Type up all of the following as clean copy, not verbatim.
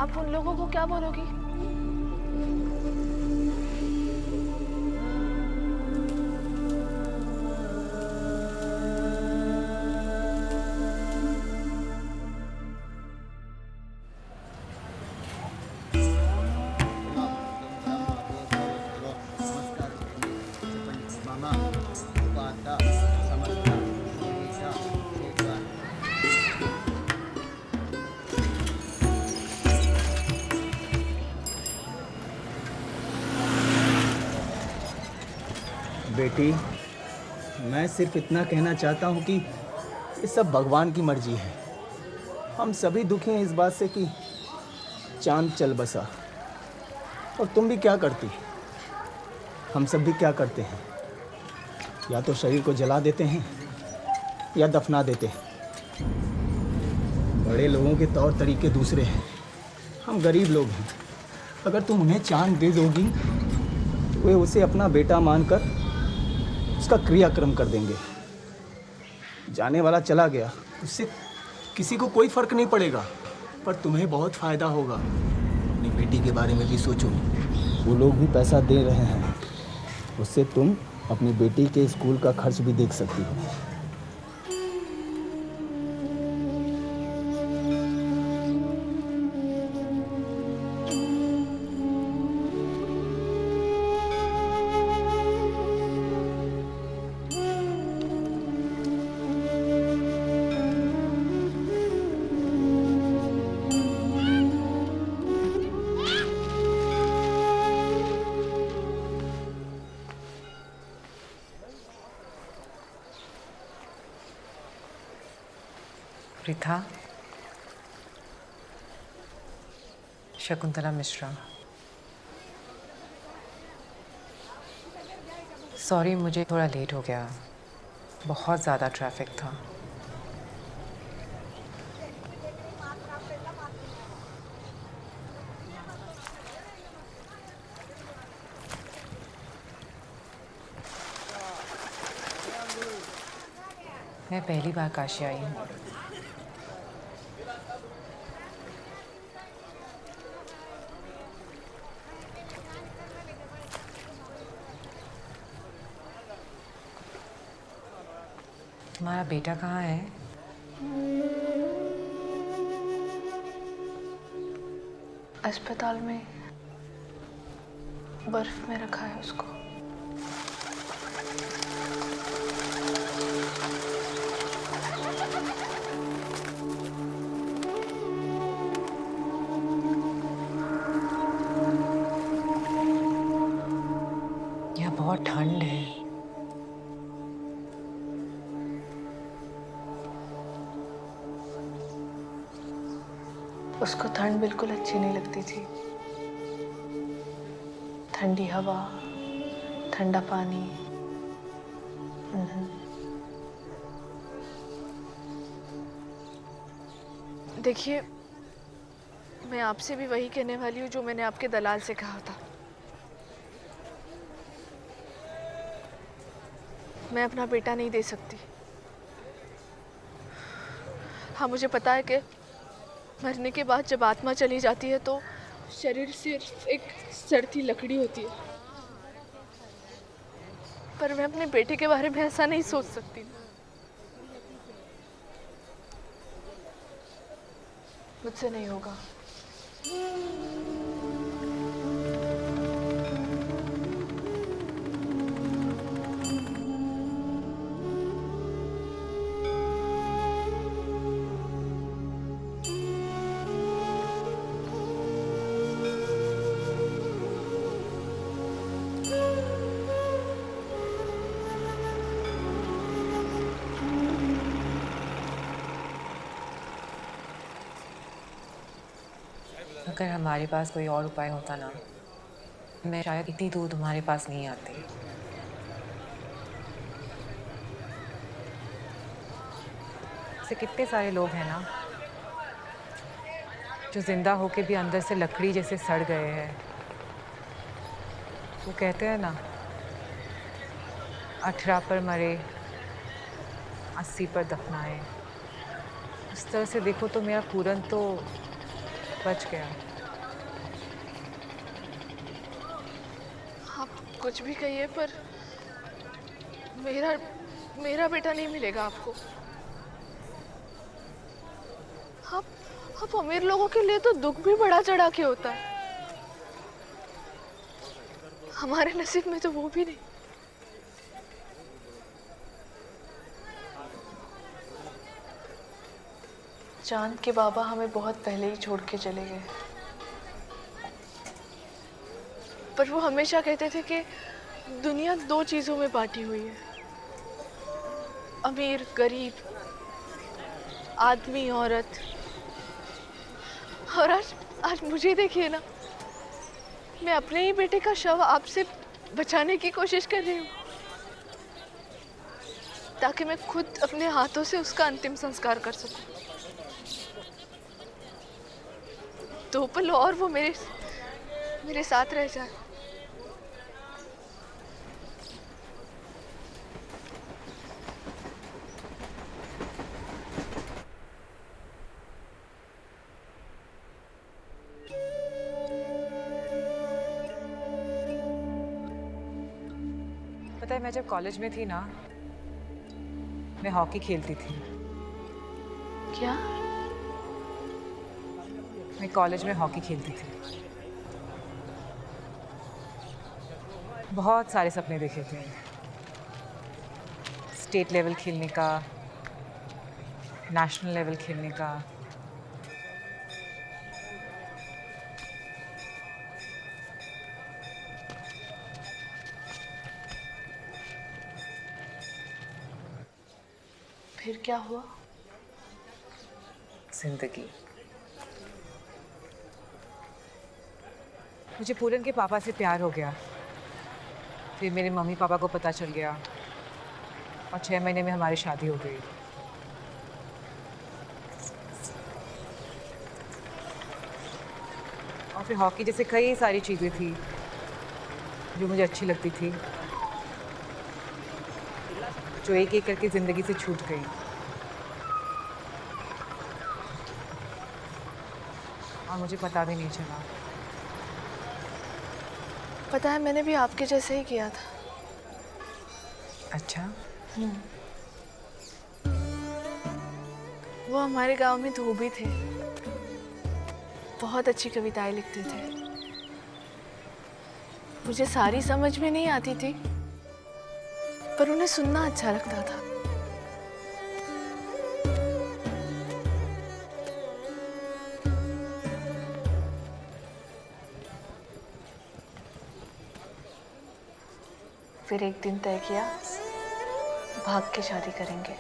आप उन लोगों को क्या बोलोगी? बेटी, मैं सिर्फ इतना कहना चाहता हूँ कि ये सब भगवान की मर्जी है। हम सभी दुखी हैं इस बात से कि चांद चल बसा। और तुम भी क्या करती, हम सब भी क्या करते हैं, या तो शरीर को जला देते हैं या दफना देते हैं। बड़े लोगों के तौर तरीके दूसरे हैं, हम गरीब लोग हैं। अगर तुम उन्हें चांद दे दोगी तो वे उसे अपना बेटा मानकर उसका क्रियाक्रम कर देंगे। जाने वाला चला गया, उससे किसी को कोई फर्क नहीं पड़ेगा, पर तुम्हें बहुत फायदा होगा। अपनी बेटी के बारे में भी सोचो, वो लोग भी पैसा दे रहे हैं, उससे तुम अपनी बेटी के स्कूल का खर्च भी देख सकती हो। प्रीथा, शकुंतला मिश्रा। सॉरी, मुझे थोड़ा लेट हो गया, बहुत ज़्यादा ट्रैफिक था। मैं पहली बार काशी आई हूँ। तुम्हारा बेटा कहाँ है? अस्पताल में बर्फ में रखा है उसको। यहाँ बहुत ठंड है। उसको ठंड बिल्कुल अच्छी नहीं लगती थी। ठंडी हवा, ठंडा पानी। देखिए, मैं आपसे भी वही कहने वाली हूँ जो मैंने आपके दलाल से कहा था। मैं अपना बेटा नहीं दे सकती। हाँ, मुझे पता है कि मरने के बाद जब आत्मा चली जाती है तो शरीर सिर्फ एक सड़ती लकड़ी होती है, पर मैं अपने बेटे के बारे में ऐसा नहीं सोच सकती। मुझसे नहीं होगा। अगर हमारे पास कोई और उपाय होता ना, मैं शायद इतनी दूर तुम्हारे पास नहीं आती। ऐसे कितने सारे लोग हैं ना जो जिंदा होके भी अंदर से लकड़ी जैसे सड़ गए हैं। वो कहते हैं ना, 18 पर मरे 80 पर दफनाए। उस तरह से देखो तो मेरा पूरन तो बच गया। आप कुछ भी कहिए पर मेरा मेरा बेटा नहीं मिलेगा आपको। आप अमीर लोगों के लिए तो दुख भी बड़ा चढ़ा के होता है, हमारे नसीब में तो वो भी नहीं। चांद के बाबा हमें बहुत पहले ही छोड़ के चले गए, पर वो हमेशा कहते थे कि दुनिया दो चीजों में बांटी हुई है, अमीर गरीब, आदमी औरत। और आज आज मुझे देखिए ना, मैं अपने ही बेटे का शव आपसे बचाने की कोशिश कर रही हूँ ताकि मैं खुद अपने हाथों से उसका अंतिम संस्कार कर सकूं। दो पल और वो मेरे साथ रह जाए। पता है, मैं जब कॉलेज में थी ना, मैं हॉकी खेलती थी। क्या? मैं कॉलेज में हॉकी खेलती थी। बहुत सारे सपने देखे थे, स्टेट लेवल खेलने का, नेशनल लेवल खेलने का। फिर क्या हुआ? जिंदगी। मुझे पूरन के पापा से प्यार हो गया, फिर मेरे मम्मी पापा को पता चल गया और 6 महीने में हमारी शादी हो गई। और फिर हॉकी जैसे कई सारी चीज़ें थी जो मुझे अच्छी लगती थी, जो एक एक करके ज़िंदगी से छूट गई। और मुझे पता भी नहीं चला। पता है, मैंने भी आपके जैसे ही किया था। अच्छा। वो हमारे गांव में धोबी थे, बहुत अच्छी कविताएं लिखते थे। मुझे सारी समझ में नहीं आती थी, पर उन्हें सुनना अच्छा लगता था। फिर एक दिन तय किया, भाग के शादी करेंगे।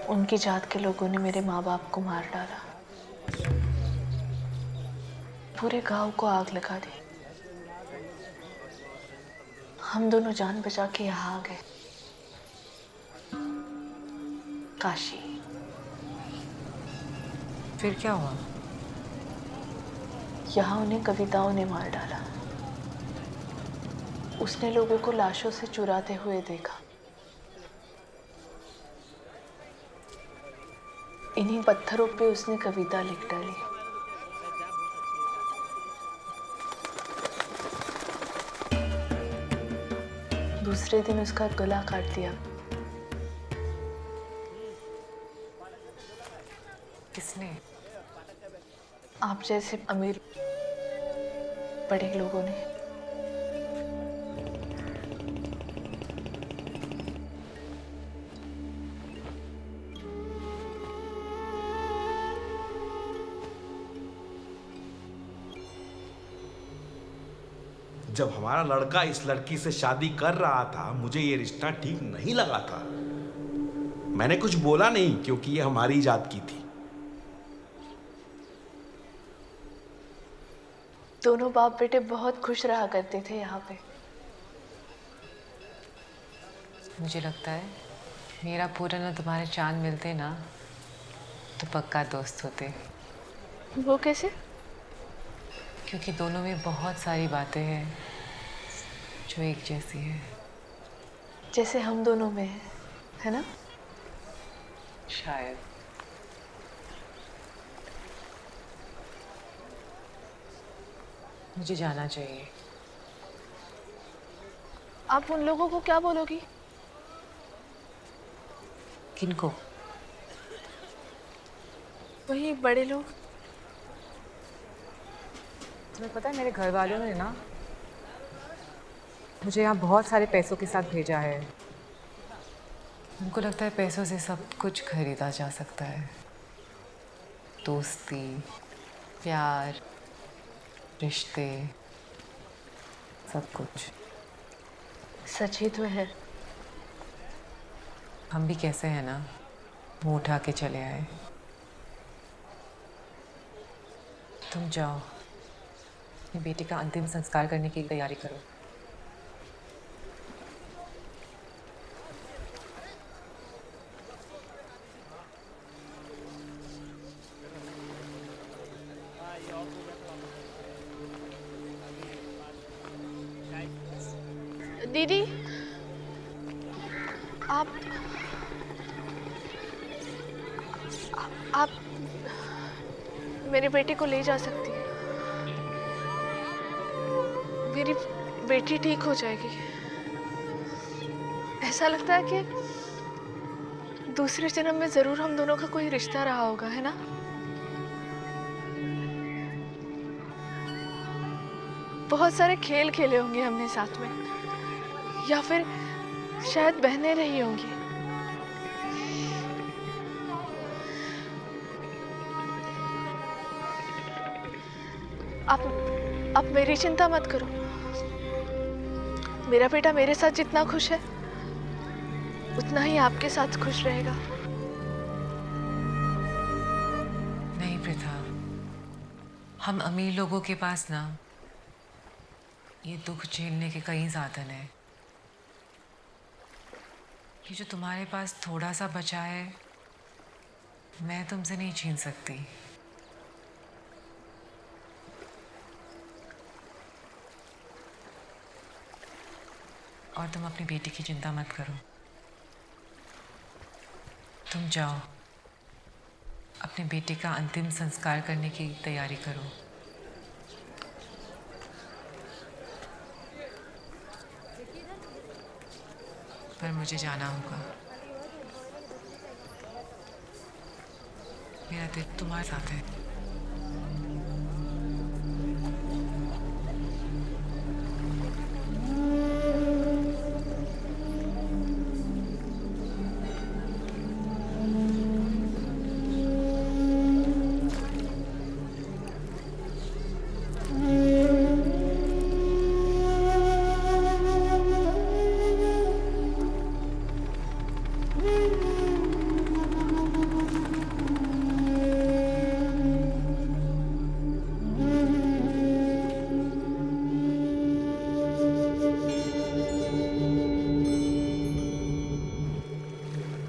उनकी जात के लोगों ने मेरे माँ बाप को मार डाला, पूरे गांव को आग लगा दी। हम दोनों जान बचा के यहाँ आ गए, काशी। फिर क्या हुआ? यहाँ उन्हें कविताओं ने मार डाला। उसने लोगों को लाशों से चुराते हुए देखा। इन्हीं पत्थरों पे उसने कविता लिख डाली। दूसरे दिन उसका गला काट दिया। किसने? आप जैसे अमीर बड़े लोगों ने। जब हमारा लड़का इस लड़की से शादी कर रहा था, मुझे ये रिश्ता ठीक नहीं लगा था। मैंने कुछ बोला नहीं क्योंकि ये हमारी जात की थी। दोनों बाप बेटे बहुत खुश रहा करते थे यहाँ पे। मुझे लगता है मेरा पूरन और तुम्हारे चांद मिलते ना तो पक्का दोस्त होते। वो कैसे? क्योंकि दोनों में बहुत सारी बातें हैं जो एक जैसी है। जैसे हम दोनों में है ना? शायद। मुझे जाना चाहिए। आप उन लोगों को क्या बोलोगी? किनको? वही बड़े लोग। तुम्हें पता है मेरे घर वालों ने ना मुझे यहाँ बहुत सारे पैसों के साथ भेजा है। उनको लगता है पैसों से सब कुछ खरीदा जा सकता है, दोस्ती, प्यार, रिश्ते, सब कुछ। सच ही तो है। हम भी कैसे हैं ना, मुंह उठा के चले आए। तुम जाओ, अपनी बेटी का अंतिम संस्कार करने की तैयारी करो। दीदी, आप मेरी बेटी को ले जा सकती हैं। मेरी बेटी ठीक हो जाएगी। ऐसा लगता है कि दूसरे जन्म में जरूर हम दोनों का कोई रिश्ता रहा होगा, है ना? बहुत सारे खेल खेले होंगे हमने साथ में, या फिर शायद बहनें रही होंगी। आप मेरी चिंता मत करो। मेरा बेटा मेरे साथ जितना खुश है उतना ही आपके साथ खुश रहेगा। नहीं पृथा, हम अमीर लोगों के पास ना ये दुख झेलने के कई साधन हैं। ये जो तुम्हारे पास थोड़ा सा बचा है, मैं तुमसे नहीं छीन सकती। और तुम अपनी बेटी की चिंता मत करो। तुम जाओ, अपने बेटे का अंतिम संस्कार करने की तैयारी करो। पर मुझे जाना होगा। मेरा दिल तुम्हारे साथ है।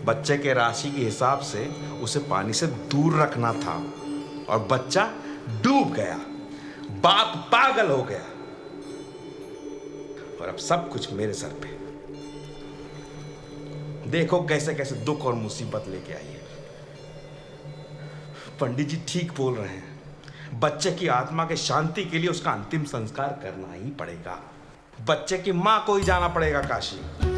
बच्चे के राशि के हिसाब से उसे पानी से दूर रखना था और बच्चा डूब गया। बाप पागल हो गया और अब सब कुछ मेरे सर पे। देखो कैसे कैसे दुख और मुसीबत लेके आई है। पंडित जी ठीक बोल रहे हैं, बच्चे की आत्मा के शांति के लिए उसका अंतिम संस्कार करना ही पड़ेगा। बच्चे की मां को ही जाना पड़ेगा काशी।